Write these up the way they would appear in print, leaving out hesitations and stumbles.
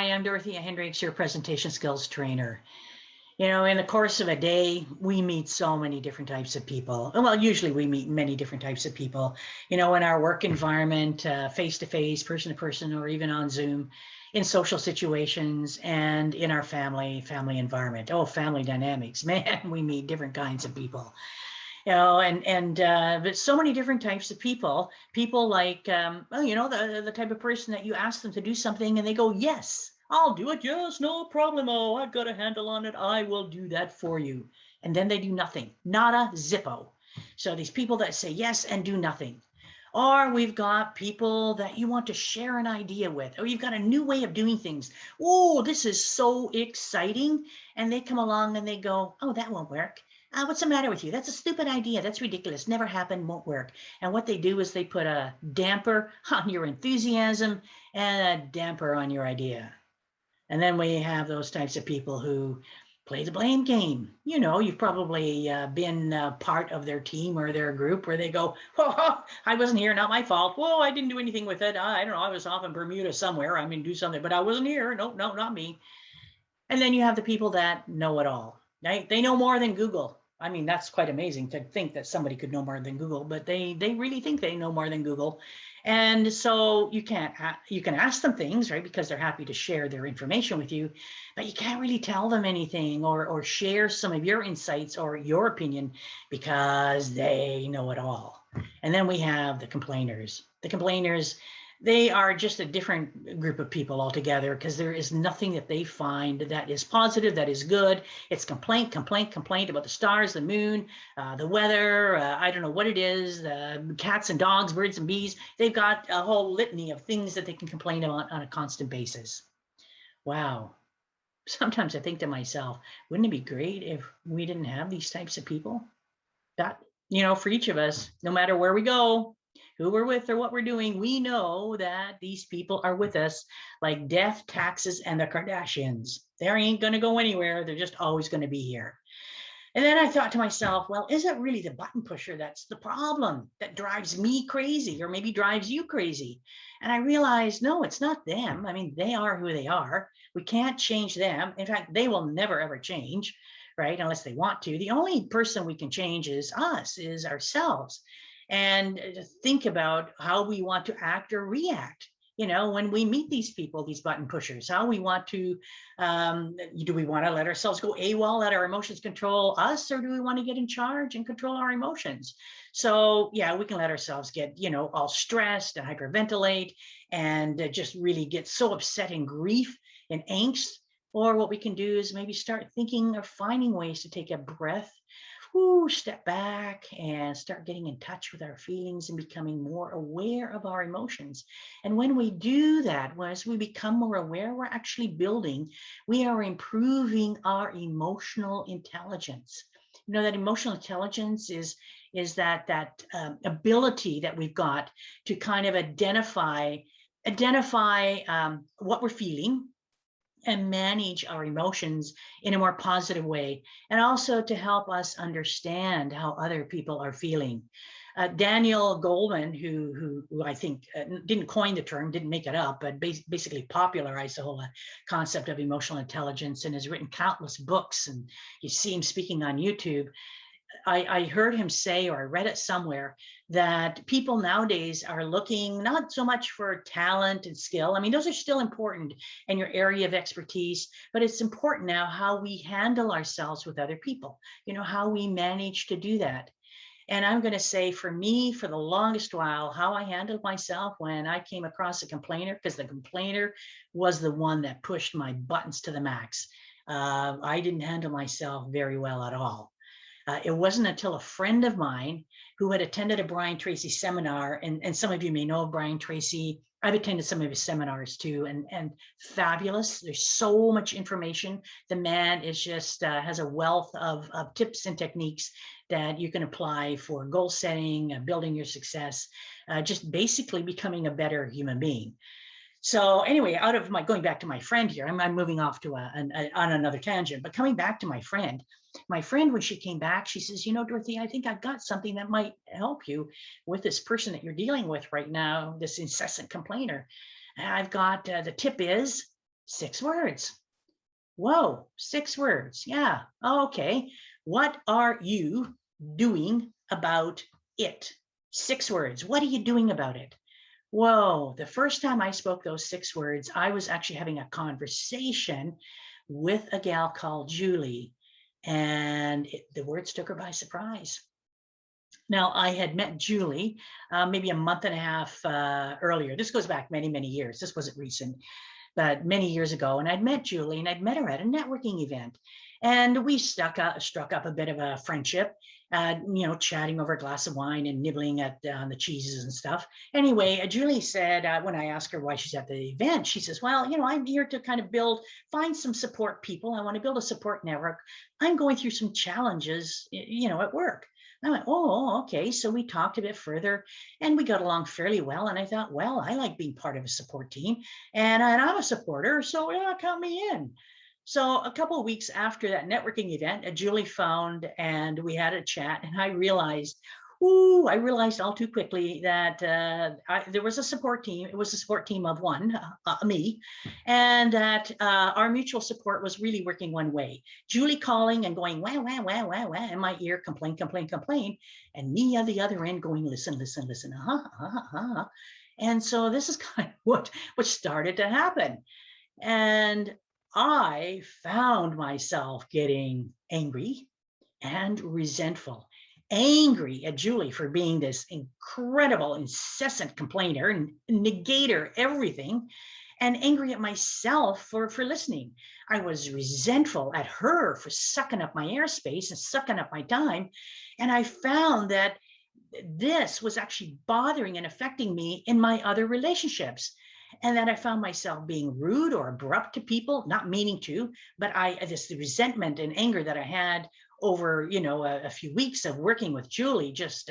Hi, I'm Dorothea Hendricks, your presentation skills trainer. In the course of a day, we meet so many different types of people. Well, usually we meet many different types of people, in our work environment, face to face, person to person, or even on Zoom, in social situations, and in our family environment. Oh, family dynamics, man, we meet different kinds of people. But so many different types of people like, well, the type of person that you ask them to do something and they go, yes, I'll do it. Yes, no problem. Oh, I've got a handle on it. I will do that for you. And then they do nothing, nada zippo. So these people that say yes and do nothing. Or we've got people that you want to share an idea with, or you've got a new way of doing things. Oh, this is so exciting. And they come along and they go, oh, that won't work. What's the matter with you? That's a stupid idea. That's ridiculous. Never happened, won't work. And what they do is they put a damper on your enthusiasm and a damper on your idea. And then we have those types of people who play the blame game. You've probably been part of their team or their group where they go, oh, I wasn't here, not my fault. Whoa, I didn't do anything with it. I don't know. I was off in Bermuda somewhere. I'm going to do something, but I wasn't here. No, no, not me. And then you have the people that know it all. Right? They know more than Google. I mean, that's quite amazing to think that somebody could know more than Google, but they really think they know more than Google. And so you can ask them things, right? Because they're happy to share their information with you, but you can't really tell them anything or share some of your insights or your opinion because they know it all. And then we have the complainers. The complainers, they are just a different group of people altogether because there is nothing that they find that is positive, that is good. It's complaint, complaint, complaint about the stars, the moon, the weather. I don't know what it is, cats and dogs, birds and bees. They've got a whole litany of things that they can complain about on a constant basis. Wow. Sometimes I think to myself, wouldn't it be great if we didn't have these types of people? That, for each of us, no matter where we go, who we're with or what we're doing, we know that these people are with us like death, taxes, and the Kardashians. They ain't going to go anywhere. They're just always going to be here. And then I thought to myself, well, is it really the button pusher that's the problem that drives me crazy or maybe drives you crazy? And I realized, no, it's not them. I mean, they are who they are. We can't change them. In fact, they will never, ever change, right? Unless they want to. The only person we can change is us, is ourselves. And to think about how we want to act or react when we meet these people, these button pushers, how we want to, do we want to let ourselves go AWOL, let our emotions control us, or do we want to get in charge and control our emotions? So yeah, we can let ourselves get, all stressed and hyperventilate and just really get so upset in grief and angst. Or what we can do is maybe start thinking or finding ways to take a breath, step back and start getting in touch with our feelings and becoming more aware of our emotions. And when we do that, as we become more aware, we're actually building, we are improving our emotional intelligence. That emotional intelligence is that ability that we've got to kind of identify what we're feeling and manage our emotions in a more positive way, and also to help us understand how other people are feeling. Daniel Goleman, who I think didn't coin the term, didn't make it up, but basically popularized the whole concept of emotional intelligence and has written countless books, and you see him speaking on YouTube. I heard him say, or I read it somewhere, that people nowadays are looking not so much for talent and skill. I mean, those are still important in your area of expertise, but it's important now how we handle ourselves with other people, how we manage to do that. And I'm going to say, for me, for the longest while, how I handled myself when I came across a complainer, because the complainer was the one that pushed my buttons to the max. I didn't handle myself very well at all. It wasn't until a friend of mine who had attended a Brian Tracy seminar, and some of you may know Brian Tracy. I've attended some of his seminars too, and fabulous. There's so much information. The man is just has a wealth of tips and techniques that you can apply for goal setting, building your success, just basically becoming a better human being. So anyway, out of my going back to my friend here, I'm moving off to on another tangent, but coming back to my friend, when she came back, she says, Dorothy, I think I've got something that might help you with this person that you're dealing with right now, this incessant complainer. And I've got the tip is 6 words. Whoa, 6 words. Yeah. Okay. What are you doing about it? 6 words. What are you doing about it? Whoa, the first time I spoke those 6 words, I was actually having a conversation with a gal called Julie, and the words took her by surprise. Now, I had met Julie maybe a month and a half earlier. This goes back many, many years. This wasn't recent, but many years ago. And I'd met Julie, and I'd met her at a networking event. And we struck up a bit of a friendship, chatting over a glass of wine and nibbling at the cheeses and stuff. Anyway, Julie said, when I asked her why she's at the event, she says, well, I'm here to kind of find some support people. I want to build a support network. I'm going through some challenges, at work. I went, oh, okay. So we talked a bit further and we got along fairly well. And I thought, well, I like being part of a support team and I'm a supporter. So yeah, count me in. So a couple of weeks after that networking event, Julie phoned and we had a chat, and I realized all too quickly that there was a support team. It was a support team of one, me, and that our mutual support was really working one way. Julie calling and going, wah, wah, wah, wah, wah, in my ear, complain, complain, complain, and me on the other end going, listen, listen, listen, And so this is kind of what started to happen. And I found myself getting angry and resentful. Angry at Julie for being this incredible, incessant complainer and negator everything, and angry at myself for listening. I was resentful at her for sucking up my airspace and sucking up my time. And I found that this was actually bothering and affecting me in my other relationships. And that I found myself being rude or abrupt to people, not meaning to, but the resentment and anger that I had over, a few weeks of working with Julie just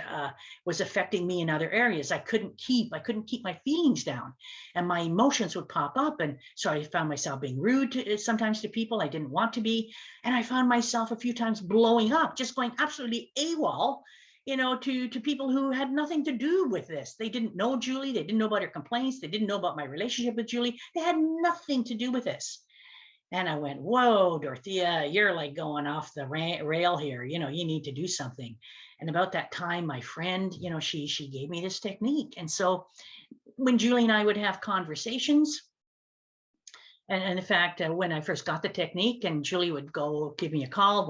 was affecting me in other areas. I couldn't keep my feelings down, and my emotions would pop up. And so I found myself being rude sometimes to people I didn't want to be. And I found myself a few times blowing up, just going absolutely AWOL, to people who had nothing to do with this. They didn't know Julie. They didn't know about her complaints. They didn't know about my relationship with Julie. They had nothing to do with this. And I went, whoa, Dorothea, you're like going off the rail here. You need to do something. And about that time, my friend, she gave me this technique. And so when Julie and I would have conversations, and in fact, when I first got the technique and Julie would go give me a call,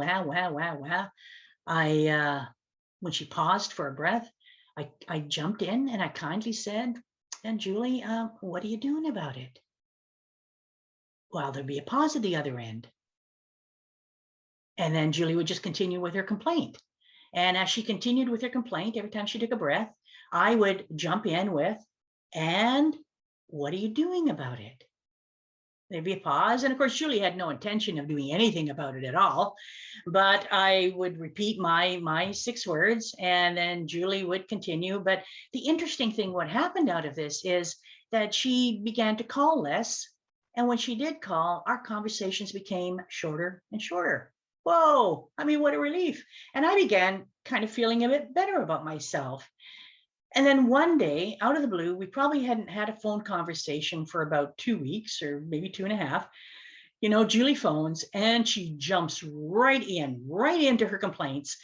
when she paused for a breath, I jumped in and I kindly said, and Julie, what are you doing about it? Well, there'd be a pause at the other end. And then Julie would just continue with her complaint. And as she continued with her complaint, every time she took a breath, I would jump in with, and what are you doing about it? There'd be a pause. And of course, Julie had no intention of doing anything about it at all. But I would repeat my 6 words, and then Julie would continue. But the interesting thing, what happened out of this is that she began to call less. And when she did call, our conversations became shorter and shorter. Whoa, what a relief. And I began kind of feeling a bit better about myself. And then one day, out of the blue, we probably hadn't had a phone conversation for about 2 weeks or maybe 2.5. Julie phones and she jumps right into her complaints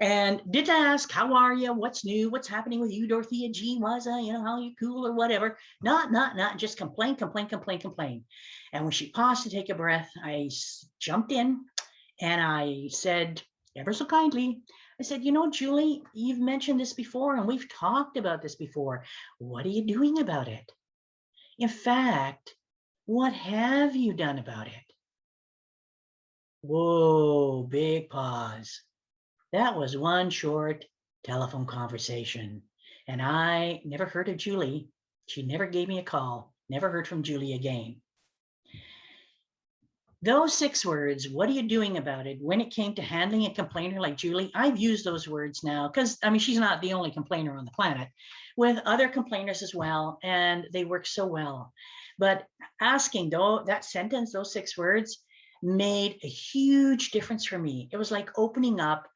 and didn't ask, how are you? What's new? What's happening with you, Dorothea? Gee, was I, how you cool or whatever? Not, just complain. And when she paused to take a breath, I jumped in and I said, ever so kindly, I said, Julie, you've mentioned this before and we've talked about this before. What are you doing about it? In fact, what have you done about it? Whoa, big pause. That was one short telephone conversation. And I never heard of Julie. She never gave me a call, never heard from Julie again. Those 6 words, what are you doing about it? When it came to handling a complainer like Julie, I've used those words now because, she's not the only complainer on the planet, with other complainers as well, and they work so well. But asking that sentence, those 6 words, made a huge difference for me. It was like opening up,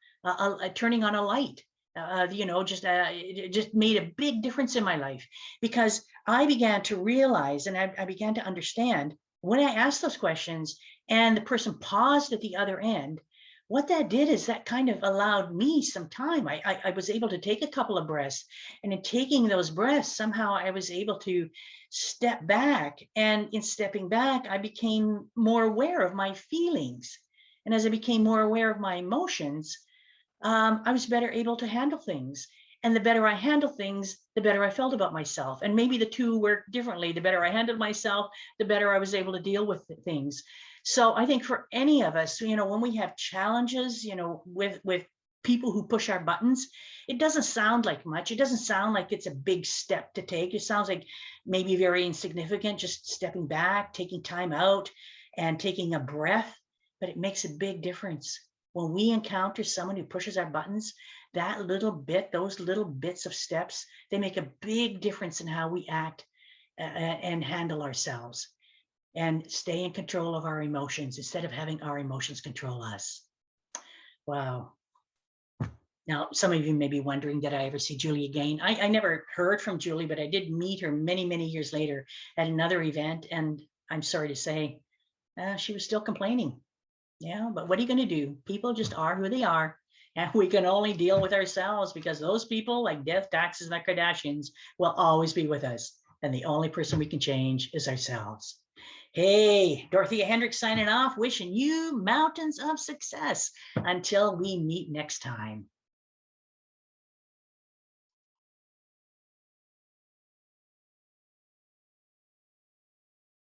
turning on a light. It just made a big difference in my life because I began to realize and I began to understand, when I asked those questions and the person paused at the other end, what that did is that kind of allowed me some time. I was able to take a couple of breaths, and in taking those breaths, somehow I was able to step back. And in stepping back, I became more aware of my feelings. And as I became more aware of my emotions, I was better able to handle things. And the better I handle things, the better I felt about myself. And maybe the two work differently. The better I handled myself, the better I was able to deal with things. So I think for any of us, when we have challenges, with people who push our buttons, it doesn't sound like much. It doesn't sound like it's a big step to take. It sounds like maybe very insignificant, just stepping back, taking time out and taking a breath, but it makes a big difference. When we encounter someone who pushes our buttons, that little bit, those little bits of steps, they make a big difference in how we act and handle ourselves, and stay in control of our emotions instead of having our emotions control us. Wow. Now, some of you may be wondering, did I ever see Julie again? I never heard from Julie, but I did meet her many, many years later at another event. And I'm sorry to say, she was still complaining. Yeah, but what are you going to do? People just are who they are. And we can only deal with ourselves, because those people like death, taxes, and the Kardashians will always be with us. And the only person we can change is ourselves. Hey, Dorothea Hendricks signing off, wishing you mountains of success until we meet next time.